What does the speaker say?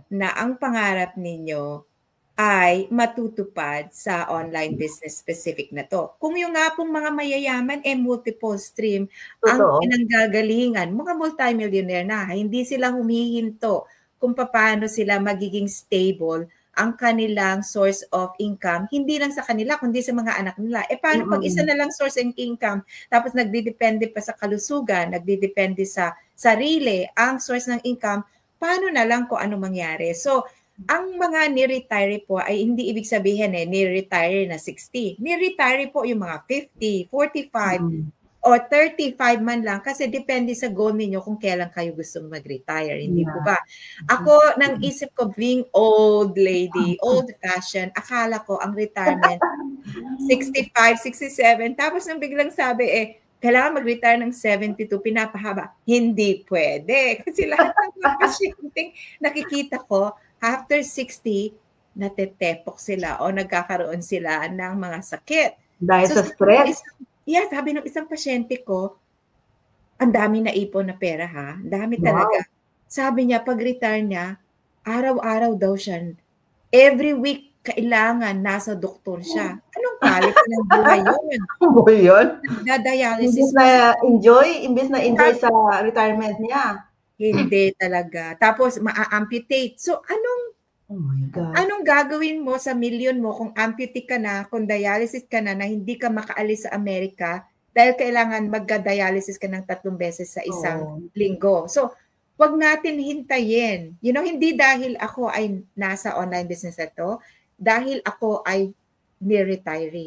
na ang pangarap ninyo ay matutupad sa online business specific na to. Kung yung nga pong mga mayayaman, multiple stream ang Totoo. pinanggagalingan, mga multimillionaire na, hindi sila humihinto kung paano sila magiging stable ang kanilang source of income, hindi lang sa kanila, kundi sa mga anak nila. Paano pag isa na lang source of income, tapos nagdidepende pa sa kalusugan, nagdidepende sa sarili, ang source ng income, paano na lang kung ano mangyari? So, ang mga ni-retire po ay hindi ibig sabihin ni-retire na 60. Ni-retire po yung mga 50, 45, o 35 man lang kasi depende sa goal ninyo kung kailan kayo gustong mag-retire, hindi po ba? Ako, nang isip ko being old lady, old-fashioned, akala ko ang retirement 65, 67, tapos nang biglang sabi kailangan mag-retire ng 72, pinapahaba. Hindi pwede. Kasi lahat ng mga pasyenteng nakikita ko, after 60, natetepok sila o nagkakaroon sila ng mga sakit. Dahil sa stress? Yes, sabi ng isang pasyente ko, ang dami na ipon na pera ha, dami talaga. Sabi niya, pag-retire niya, araw-araw daw siya, every week, kailangan nasa doktor siya. Anong quality ng buhay yun? Buhay yun? Nagda-dialysis. Imbes na enjoy sa retirement niya. Hindi talaga. Tapos, ma-amputate. So, oh my God. Anong gagawin mo sa milyon mo kung amputee ka na, kung dialysis ka na hindi ka makaalis sa Amerika dahil kailangan magka-dialysis ka ng 3 beses sa isang linggo. So, wag natin hintayin. Hindi dahil ako ay nasa online business na to, dahil ako ay ni-retiree.